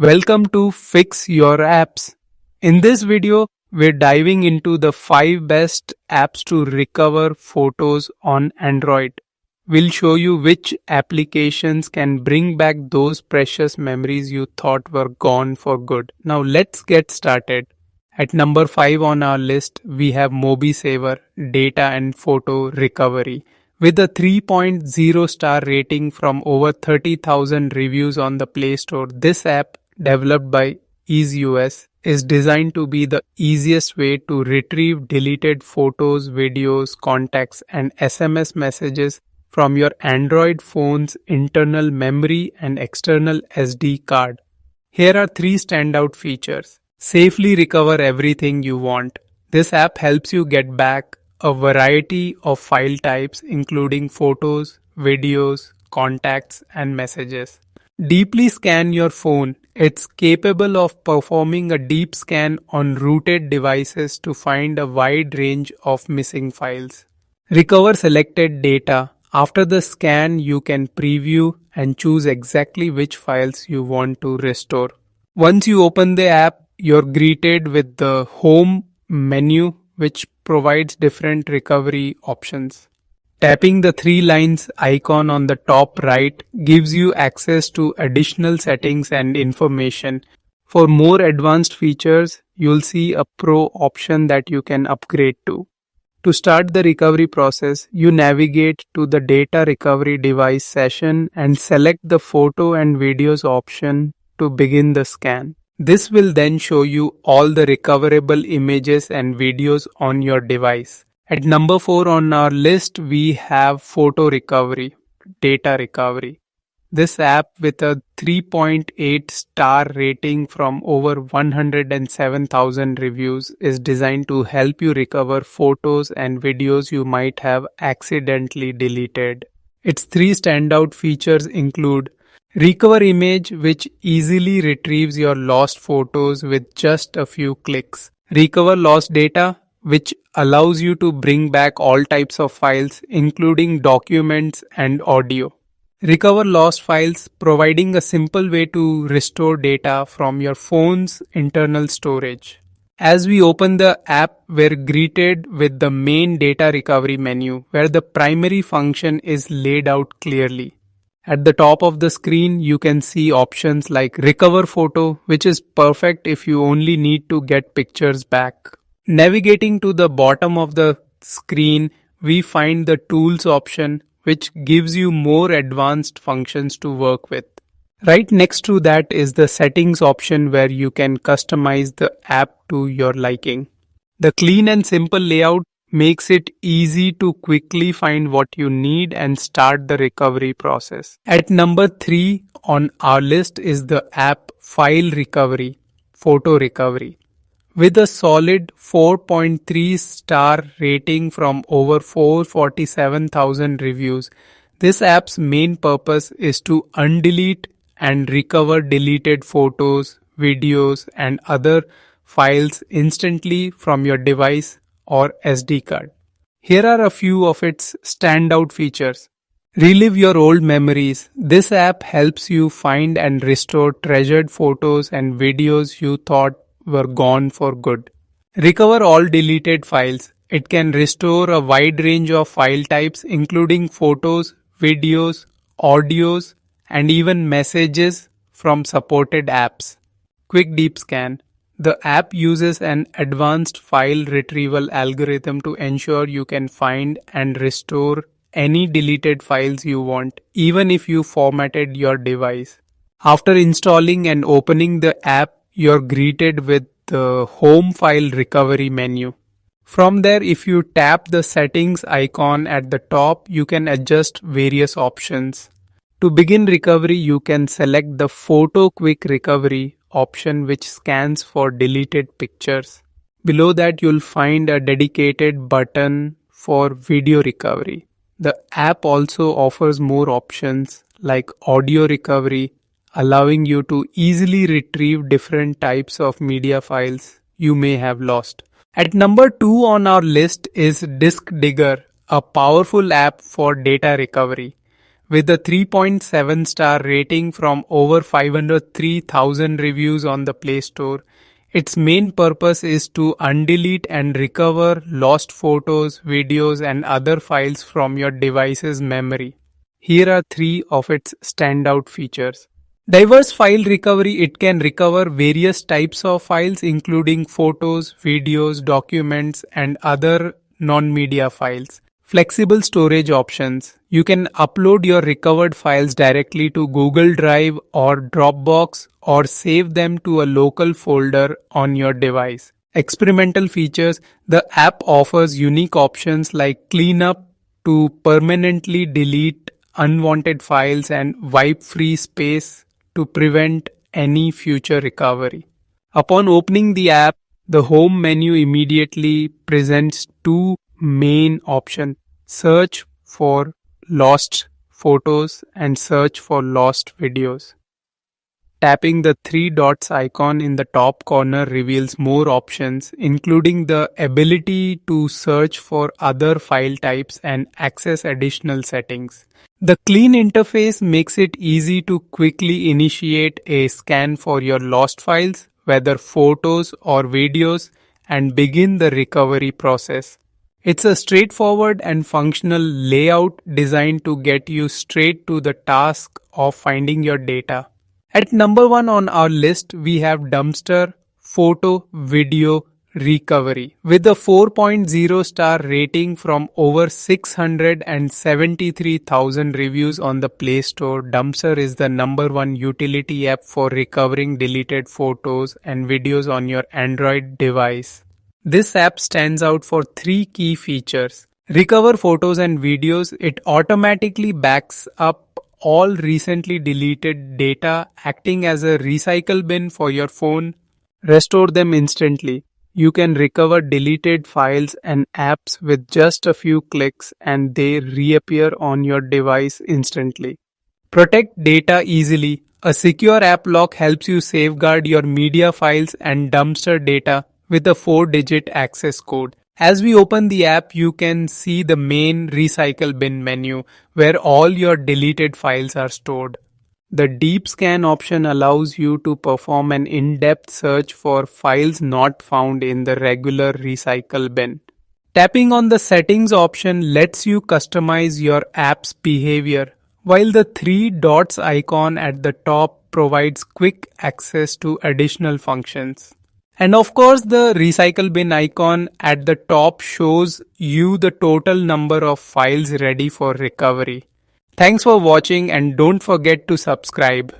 Welcome to Fix Your Apps. In this video, we're diving into the 5 best apps to recover photos on Android. We'll show you which applications can bring back those precious memories you thought were gone for good. Now let's get started. At number 5 on our list, we have MobiSaver Data and Photo Recovery. With a 3.0 star rating from over 30,000 reviews on the Play Store, this app, developed by EaseUS, is designed to be the easiest way to retrieve deleted photos, videos, contacts, and SMS messages from your Android phone's internal memory and external SD card. Here are 3 standout features. Safely recover everything you want. This app helps you get back a variety of file types including photos, videos, contacts, and messages. Deeply scan your phone. It's capable of performing a deep scan on rooted devices to find a wide range of missing files. Recover selected data. After the scan, you can preview and choose exactly which files you want to restore. Once you open the app, you're greeted with the Home menu, which provides different recovery options. Tapping the 3 lines icon on the top right gives you access to additional settings and information. For more advanced features, you'll see a Pro option that you can upgrade to. To start the recovery process, you navigate to the Data Recovery Device session and select the Photo and Videos option to begin the scan. This will then show you all the recoverable images and videos on your device. At number 4 on our list, we have Photo Recovery, Data Recovery. This app with a 3.8 star rating from over 107,000 reviews is designed to help you recover photos and videos you might have accidentally deleted. Its 3 standout features include Recover Image, which easily retrieves your lost photos with just a few clicks. Recover Lost Data, which allows you to bring back all types of files, including documents and audio. Recover Lost Files, providing a simple way to restore data from your phone's internal storage. As we open the app, we're greeted with the main data recovery menu, where the primary function is laid out clearly. At the top of the screen, you can see options like Recover Photo, which is perfect if you only need to get pictures back. Navigating to the bottom of the screen, we find the Tools option, which gives you more advanced functions to work with. Right next to that is the Settings option, where you can customize the app to your liking. The clean and simple layout makes it easy to quickly find what you need and start the recovery process. At number 3 on our list is the app File Recovery, Photo Recovery. With a solid 4.3 star rating from over 447,000 reviews, this app's main purpose is to undelete and recover deleted photos, videos, and other files instantly from your device or SD card. Here are a few of its standout features. Relive your old memories. This app helps you find and restore treasured photos and videos you thought were gone for good. Recover all deleted files. It can restore a wide range of file types, including photos, videos, audios, and even messages from supported apps. Quick Deep Scan. The app uses an advanced file retrieval algorithm to ensure you can find and restore any deleted files you want, even if you formatted your device. After installing and opening the app, you're greeted with the Home File Recovery menu. From there, if you tap the Settings icon at the top, you can adjust various options. To begin recovery, you can select the Photo Quick Recovery option, which scans for deleted pictures. Below that, you'll find a dedicated button for video recovery. The app also offers more options like audio recovery, allowing you to easily retrieve different types of media files you may have lost. At number 2 on our list is Disk Digger, a powerful app for data recovery. With a 3.7 star rating from over 503,000 reviews on the Play Store, its main purpose is to undelete and recover lost photos, videos, and other files from your device's memory. Here are three of its standout features. Diverse file recovery. It can recover various types of files including photos, videos, documents, and other non-media files. Flexible storage options. You can upload your recovered files directly to Google Drive or Dropbox or save them to a local folder on your device. Experimental features. The app offers unique options like cleanup to permanently delete unwanted files and wipe free space to prevent any future recovery. Upon opening the app, the home menu immediately presents two main options: search for lost photos and search for lost videos. Tapping the three dots icon in the top corner reveals more options, including the ability to search for other file types and access additional settings. The clean interface makes it easy to quickly initiate a scan for your lost files, whether photos or videos, and begin the recovery process. It's a straightforward and functional layout designed to get you straight to the task of finding your data. At number 1 on our list, we have Dumpster Photo Video Recovery. With a 4.0 star rating from over 673,000 reviews on the Play Store, Dumpster is the number 1 utility app for recovering deleted photos and videos on your Android device. This app stands out for three key features. Recover photos and videos. It automatically backs up all recently deleted data, acting as a recycle bin for your phone. Restore them instantly. You can recover deleted files and apps with just a few clicks and they reappear on your device instantly. Protect data easily. A secure app lock helps you safeguard your media files and Dumpster data with a 4-digit access code. As we open the app, you can see the main recycle bin menu where all your deleted files are stored. The deep scan option allows you to perform an in-depth search for files not found in the regular recycle bin. Tapping on the settings option lets you customize your app's behavior, while the three dots icon at the top provides quick access to additional functions. And of course, the recycle bin icon at the top shows you the total number of files ready for recovery. Thanks for watching and don't forget to subscribe.